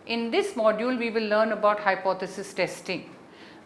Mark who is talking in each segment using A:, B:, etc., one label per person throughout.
A: In this module, we will learn about hypothesis testing,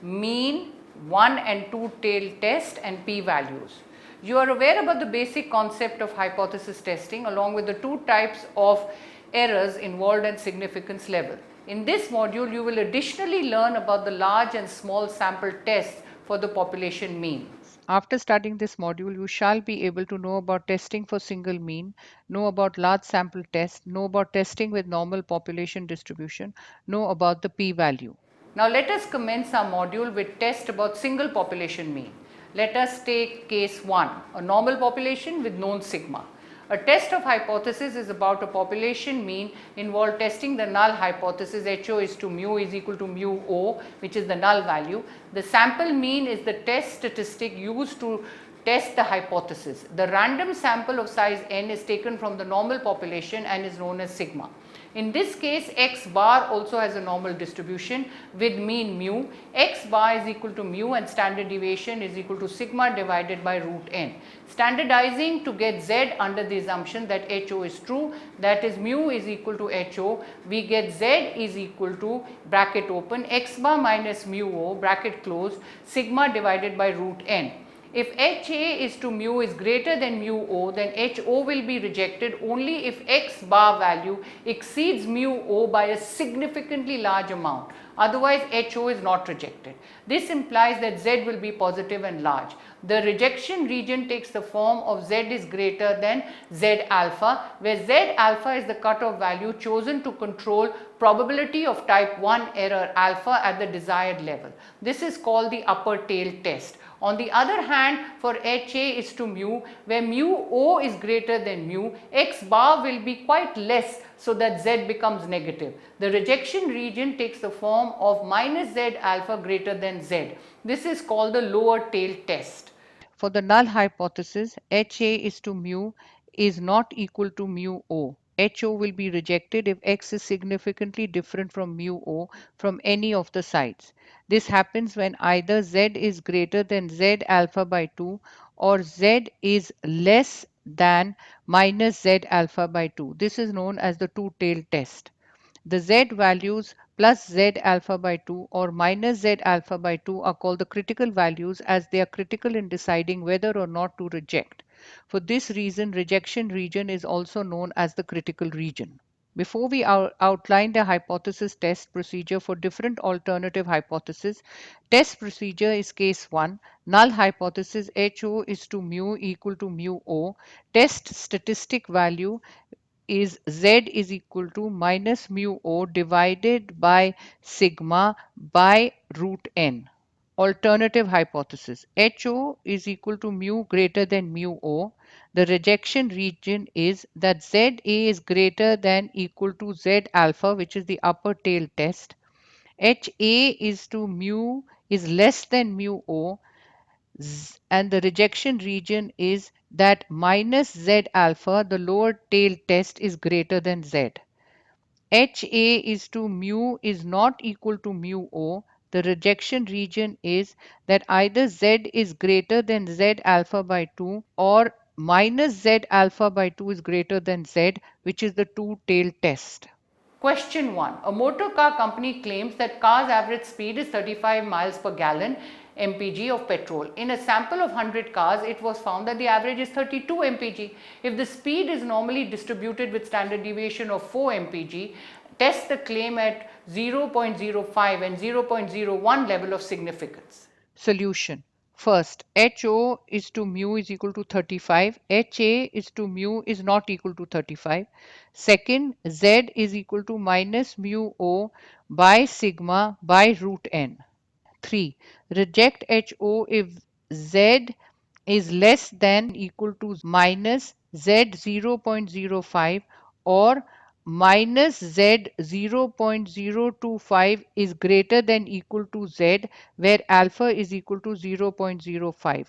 A: mean, one and two-tailed test and p-values. You are aware about the basic concept of hypothesis testing along with the two types of errors involved and significance level. In this module, you will additionally learn about the large and small sample tests for the population mean.
B: After studying this module, you shall be able to know about testing for single mean, know about large sample test, know about testing with normal population distribution, know about the p-value.
A: Now let us commence our module with test about single population mean. Let us take case 1, a normal population with known sigma. A test of hypothesis is about a population mean involve testing the null hypothesis HO is to mu is equal to mu O, which is the null value. The sample mean is the test statistic used to test the hypothesis. The random sample of size n is taken from the normal population and is known as sigma. In this case, x bar also has a normal distribution with mean mu. X bar is equal to mu and standard deviation is equal to sigma divided by root n. Standardizing to get z under the assumption that HO is true, that is mu is equal to HO, we get z is equal to bracket open x bar minus mu O bracket close sigma divided by root n. If HA is to mu is greater than mu O, then HO will be rejected only if x bar value exceeds mu O by a significantly large amount. Otherwise, HO is not rejected. This implies that Z will be positive and large. The rejection region takes the form of Z is greater than Z alpha, where Z alpha is the cutoff value chosen to control probability of type 1 error alpha at the desired level. This is called the upper tail test. On the other hand, for HA is to mu, where mu O is greater than mu, x bar will be quite less so that Z becomes negative. The rejection region takes the form of minus Z alpha greater than Z. This is called the lower tail test.
B: For the null hypothesis, HA is to mu is not equal to mu O. HO will be rejected if X is significantly different from mu O from any of the sides. This happens when either Z is greater than Z alpha by 2 or Z is less than minus Z alpha by 2. This is known as the two-tailed test. The Z values plus Z alpha by 2 or minus Z alpha by 2 are called the critical values as they are critical in deciding whether or not to reject. For this reason, rejection region is also known as the critical region. Before we outline the hypothesis test procedure for different alternative hypotheses, test procedure is case 1. Null hypothesis HO is to mu equal to mu O. Test statistic value is Z is equal to minus mu O divided by sigma by root n. Alternative hypothesis HO is equal to mu greater than mu O. The rejection region is that ZA is greater than equal to Z alpha, which is the upper tail test. HA is to mu is less than mu O, and the rejection region is that minus Z alpha, the lower tail test, is greater than Z. HA is to mu is not equal to mu O. The rejection region is that either Z is greater than Z alpha by 2 or minus Z alpha by 2 is greater than Z, which is the two-tailed test.
A: Question 1. A motor car company claims that car's average speed is 35 miles per gallon mpg of petrol. In a sample of 100 cars, it was found that the average is 32 mpg. If the speed is normally distributed with standard deviation of 4 mpg, test the claim at 0.05 and 0.01 level of significance.
B: Solution. First, HO is to mu is equal to 35. HA is to mu is not equal to 35. Second, Z is equal to minus mu O by sigma by root n. 3. Reject HO if Z is less than equal to minus Z 0.05 or minus Z 0.025 is greater than equal to Z, where alpha is equal to 0.05.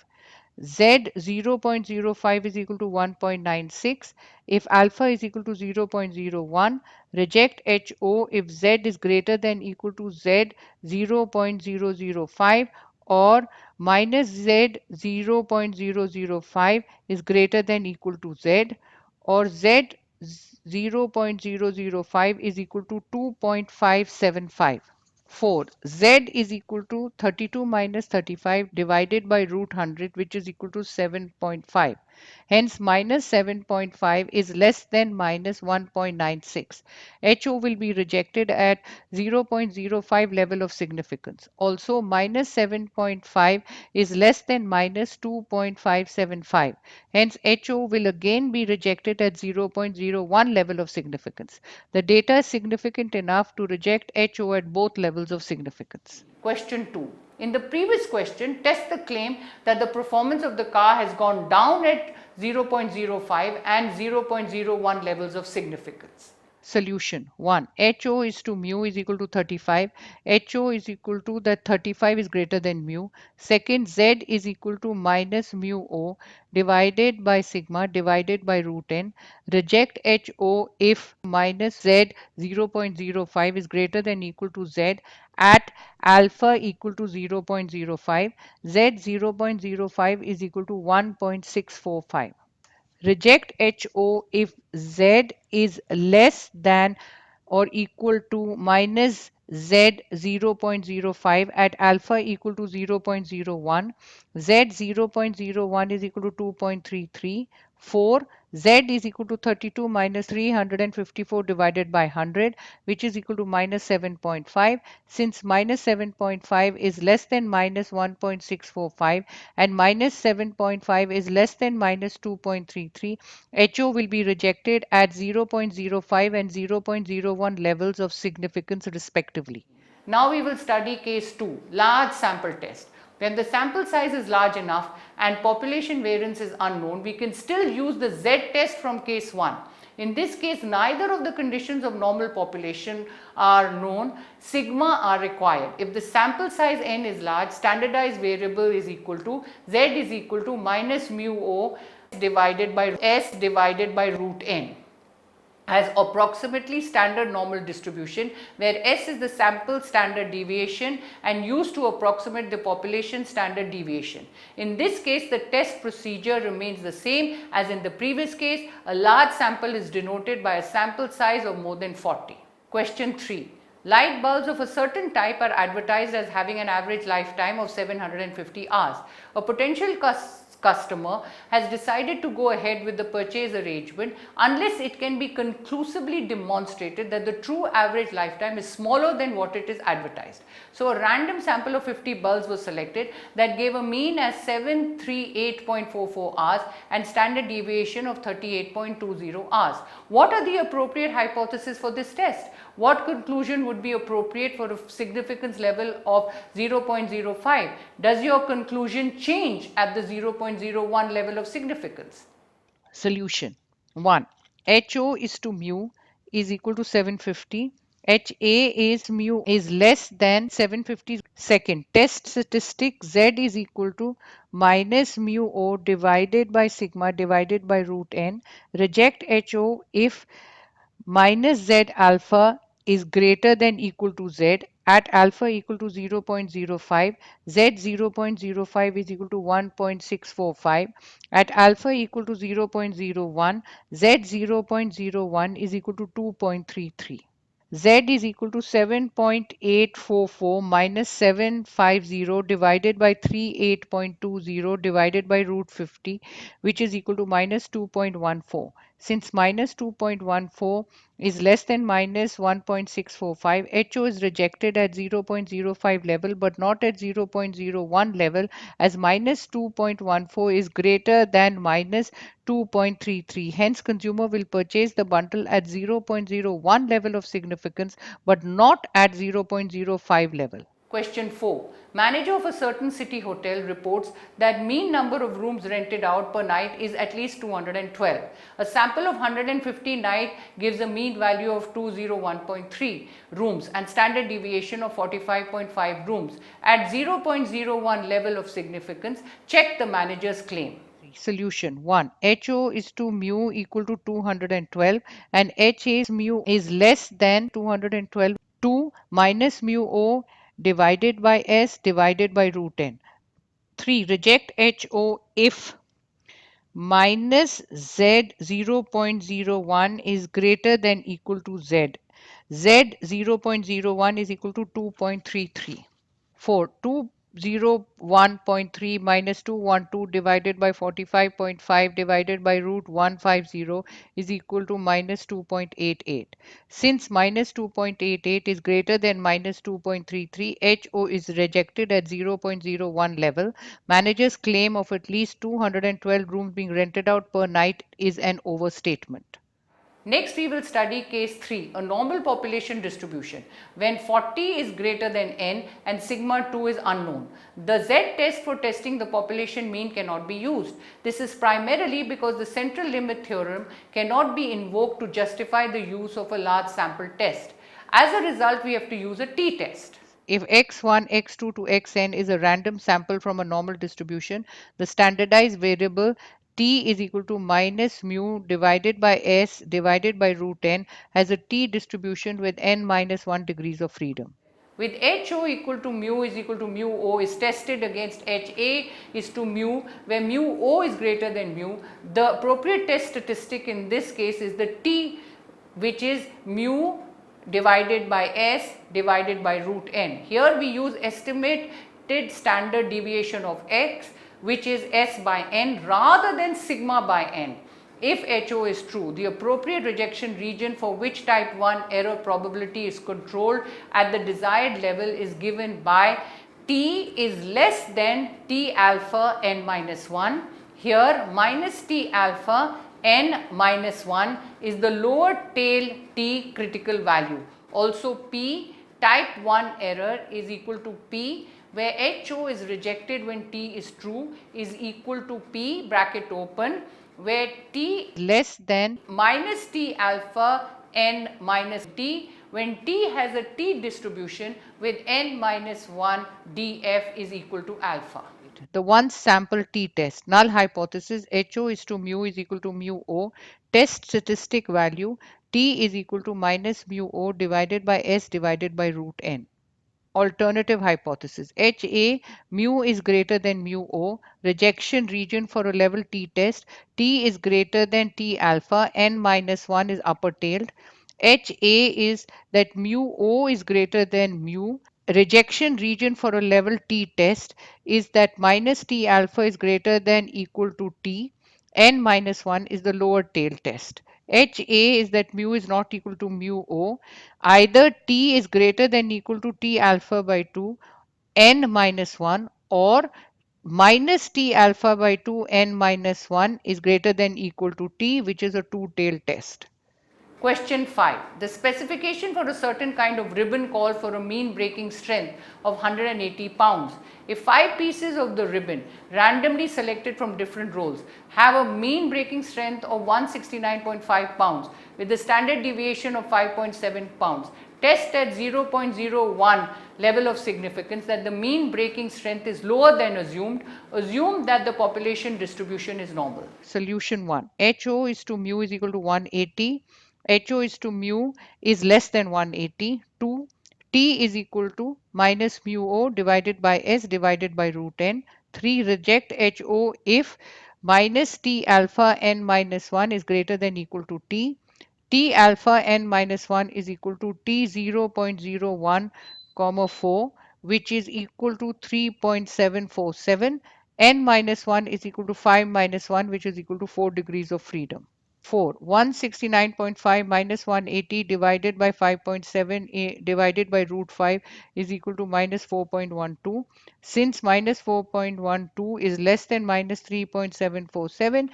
B: Z 0.05 is equal to 1.96. If alpha is equal to 0.01, reject HO if Z is greater than equal to Z 0.005 or minus Z 0.005 is greater than equal to Z, or Z 0.005 is equal to 2.575. 4. Z is equal to 32 minus 35 divided by root 100, which is equal to 7.5. Hence, minus 7.5 is less than minus 1.96. HO will be rejected at 0.05 level of significance. Also, minus 7.5 is less than minus 2.575. Hence, HO will again be rejected at 0.01 level of significance. The data is significant enough to reject HO at both levels of significance.
A: Question 2. In the previous question, test the claim that the performance of the car has gone down at 0.05 and 0.01 levels of significance.
B: Solution 1. HO is to mu is equal to 35. HO is equal to that 35 is greater than mu. Second, Z is equal to minus mu O divided by sigma divided by root n. Reject HO if minus Z 0.05 is greater than equal to Z at alpha equal to 0.05. Z 0.05 is equal to 1.645. Reject HO if Z is less than or equal to minus Z 0.05 at alpha equal to 0.01. Z 0.01 is equal to 2.33. 4. Z is equal to 32 minus 354 divided by 100, which is equal to minus 7.5. Since minus 7.5 is less than minus 1.645 and minus 7.5 is less than minus 2.33, HO will be rejected at 0.05 and 0.01 levels of significance respectively.
A: Now we will study case 2, large sample test. When the sample size is large enough and population variance is unknown, we can still use the Z test from case 1. In this case, neither of the conditions of normal population are known. Sigma are required. If the sample size n is large, standardized variable is equal to Z is equal to minus mu O divided by S divided by root n, has approximately standard normal distribution, where S is the sample standard deviation and used to approximate the population standard deviation. In this case, the test procedure remains the same as in the previous case. A large sample is denoted by a sample size of more than 40. Question 3. Light bulbs of a certain type are advertised as having an average lifetime of 750 hours. A potential customer has decided to go ahead with the purchase arrangement unless it can be conclusively demonstrated that the true average lifetime is smaller than what it is advertised. So, a random sample of 50 bulbs was selected that gave a mean as 738.44 hours and standard deviation of 38.20 hours. What are the appropriate hypotheses for this test? What conclusion would be appropriate for a significance level of 0.05? Does your conclusion change at the 0.01 level of significance?
B: Solution 1. HO is to mu is equal to 750. HA is mu is less than 750. Second, test statistic Z is equal to minus mu O divided by sigma divided by root n. Reject HO if minus Z alpha is greater than equal to Z at alpha equal to 0.05, Z 0.05 is equal to 1.645, at alpha equal to 0.01, Z 0.01 is equal to 2.33. Z is equal to 7.844 minus 750 divided by 38.20 divided by root 50, which is equal to minus 2.14. Since minus 2.14 is less than minus 1.645, HO is rejected at 0.05 level but not at 0.01 level, as minus 2.14 is greater than minus 2.33. Hence, consumer will purchase the bundle at 0.01 level of significance but not at 0.05 level.
A: Question 4. Manager of a certain city hotel reports that mean number of rooms rented out per night is at least 212. A sample of 150 night gives a mean value of 201.3 rooms and standard deviation of 45.5 rooms. At 0.01 level of significance, check the manager's claim.
B: Solution 1. HO is to mu equal to 212 and HA's mu is less than 212. 2 minus mu O divided by S divided by root n. 3. Reject HO if minus Z 0.01 is greater than equal to Z. Z 0.01 is equal to 2.33. 4. 201.3 minus 212 divided by 45.5 divided by root 150 is equal to minus 2.88. Since minus 2.88 is greater than minus 2.33, HO is rejected at 0.01 level. Manager's claim of at least 212 rooms being rented out per night is an overstatement.
A: Next, we will study case 3, a normal population distribution, when 40 is greater than n and sigma 2 is unknown. The Z-test for testing the population mean cannot be used. This is primarily because the central limit theorem cannot be invoked to justify the use of a large sample test. As a result, we have to use a t-test.
B: If x1, x2 to xn is a random sample from a normal distribution, the standardized variable t is equal to minus mu divided by s divided by root n has a t distribution with n minus 1 degrees of freedom.
A: With HO equal to mu is equal to mu O is tested against HA is to mu, where mu O is greater than mu. The appropriate test statistic in this case is the T, which is mu divided by S divided by root n. Here we use estimated standard deviation of x, which is S by n rather than sigma by n. If HO is true, the appropriate rejection region for which type 1 error probability is controlled at the desired level is given by T is less than T alpha n minus 1. Here minus T alpha n minus 1 is the lower tail T critical value. Also P type 1 error is equal to P, where HO is rejected when T is true is equal to P bracket open, where T
B: less than
A: minus T alpha n minus T when T has a T distribution with n minus 1 df is equal to alpha.
B: The one sample t-test, null hypothesis, HO is to mu is equal to mu O, test statistic value, T is equal to minus mu O divided by S divided by root n. Alternative hypothesis, HA, mu is greater than mu O, rejection region for a level t-test, T is greater than T alpha, n minus 1 is upper tailed. HA is that mu O is greater than mu. Rejection region for a level t-test is that minus T alpha is greater than equal to T, n minus 1 is the lower tail test. HA is that mu is not equal to mu O. Either T is greater than equal to T alpha by 2, n minus 1, or minus T alpha by 2, n minus 1 is greater than equal to T, which is a two-tailed test.
A: Question 5. The specification for a certain kind of ribbon call for a mean breaking strength of 180 pounds. If 5 pieces of the ribbon randomly selected from different rolls have a mean breaking strength of 169.5 pounds with a standard deviation of 5.7 pounds, test at 0.01 level of significance that the mean breaking strength is lower than assumed. Assume that the population distribution is normal.
B: Solution 1. HO is to mu is equal to 180. HO is to mu is less than 180. 2. T is equal to minus mu O divided by S divided by root n. 3. Reject HO if minus T alpha n minus 1 is greater than equal to T. T alpha n minus 1 is equal to T 0.01, 4, which is equal to 3.747. N minus 1 is equal to 5 minus 1, which is equal to 4 degrees of freedom. 4. 169.5 minus 180 divided by 5.7 divided by root 5 is equal to minus 4.12. Since minus 4.12 is less than minus 3.747,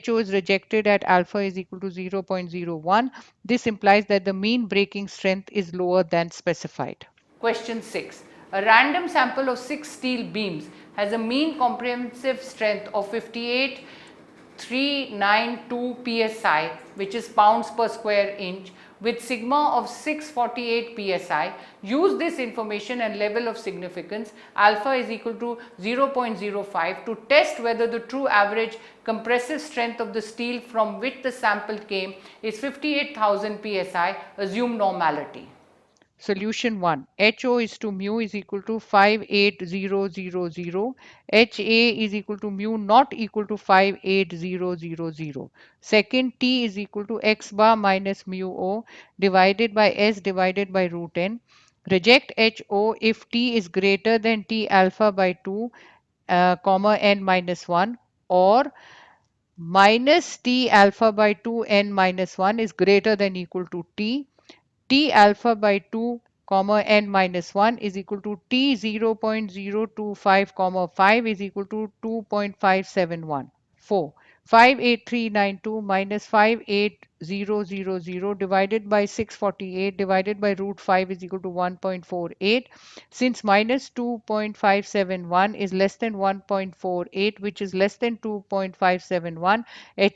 B: HO is rejected at alpha is equal to 0.01. This implies that the mean breaking strength is lower than specified.
A: Question 6. A random sample of 6 steel beams has a mean comprehensive strength of 58,392 psi, which is pounds per square inch, with sigma of 648 psi. Use this information and level of significance alpha is equal to 0.05 to test whether the true average compressive strength of the steel from which the sample came is 58,000 psi. Assume normality.
B: Solution 1. HO is to mu is equal to 58000. HA is equal to mu not equal to 58000. Second, T is equal to x bar minus mu O divided by S divided by root n. Reject HO if T is greater than T alpha by 2, comma n minus 1, or minus T alpha by 2 n minus 1 is greater than equal to T. T alpha by 2 comma n minus 1 is equal to T 0.025 comma 5 is equal to 2.571. 4. 58392 minus 58000 divided by 648 divided by root 5 is equal to 1.48. Since minus 2.571 is less than 1.48, which is less than 2.571,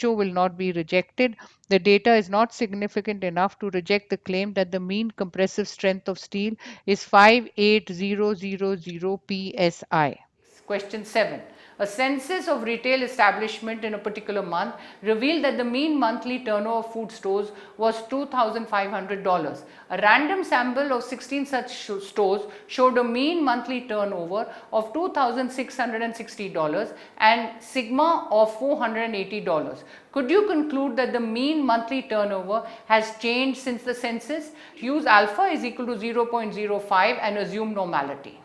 B: HO will not be rejected. The data is not significant enough to reject the claim that the mean compressive strength of steel is 58000 psi.
A: Question 7. A census of retail establishment in a particular month revealed that the mean monthly turnover of food stores was $2,500. A random sample of 16 such stores showed a mean monthly turnover of $2,660 and sigma of $480. Could you conclude that the mean monthly turnover has changed since the census? Use alpha is equal to 0.05 and assume normality.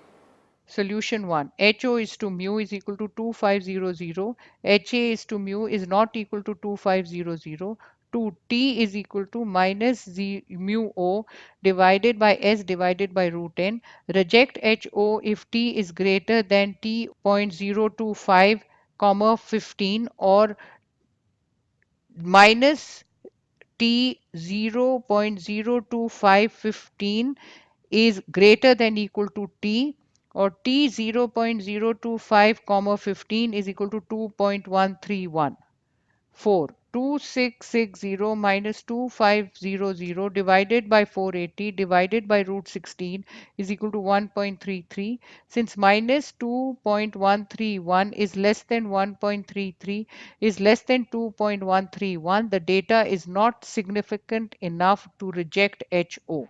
B: Solution 1. HO is to mu is equal to 2500. HA is to mu is not equal to 2500. 2. T is equal to minus mu O divided by S divided by root n. Reject HO if T is greater than T 0.025 comma 15 or minus T 0.02515 is greater than equal to T, or T 0.025 comma 15 is equal to 2.131. 4. 2660 minus 2500 divided by 480 divided by root 16 is equal to 1.33. Since minus 2.131 is less than 1.33 is less than 2.131, the data is not significant enough to reject HO.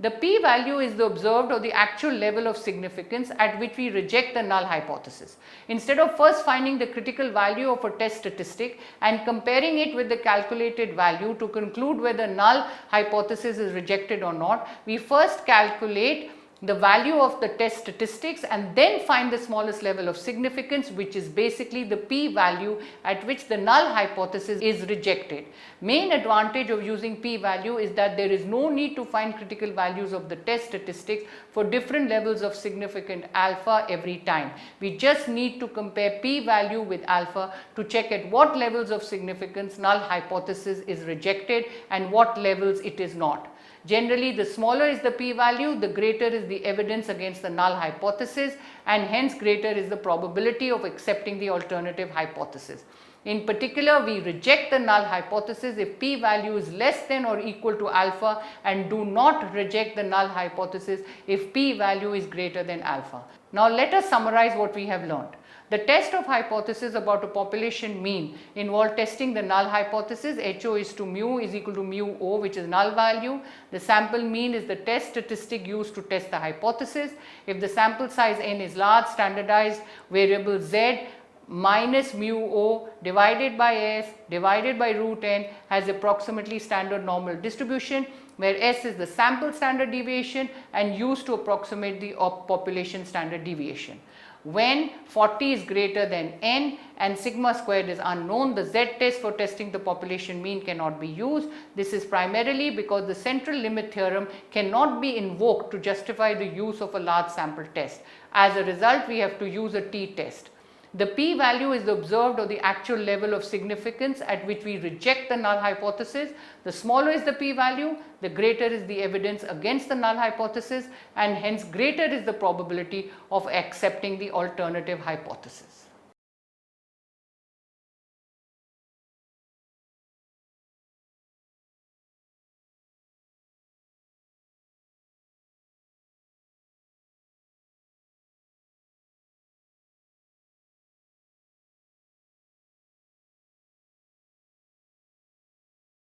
A: The p-value is the observed or the actual level of significance at which we reject the null hypothesis. Instead of first finding the critical value of a test statistic and comparing it with the calculated value to conclude whether null hypothesis is rejected or not, we first calculate the value of the test statistics and then find the smallest level of significance, which is basically the p-value at which the null hypothesis is rejected. Main advantage of using p-value is that there is no need to find critical values of the test statistics for different levels of significant alpha every time. We just need to compare p-value with alpha to check at what levels of significance null hypothesis is rejected and what levels it is not. Generally, the smaller is the p-value, the greater is the evidence against the null hypothesis, and hence greater is the probability of accepting the alternative hypothesis. In particular, we reject the null hypothesis if p-value is less than or equal to alpha, and do not reject the null hypothesis if p-value is greater than alpha. Now let us summarize what we have learned. The test of hypothesis about a population mean involved testing the null hypothesis. HO is to mu is equal to mu O, which is null value. The sample mean is the test statistic used to test the hypothesis. If the sample size n is large, standardized variable z minus mu O divided by S divided by root n has approximately standard normal distribution, where S is the sample standard deviation and used to approximate the population standard deviation. When 40 is greater than n and sigma squared is unknown, the z-test for testing the population mean cannot be used. This is primarily because the central limit theorem cannot be invoked to justify the use of a large sample test. As a result, we have to use a t-test. The p-value is the observed or the actual level of significance at which we reject the null hypothesis. The smaller is the p-value, the greater is the evidence against the null hypothesis, and hence greater is the probability of accepting the alternative hypothesis.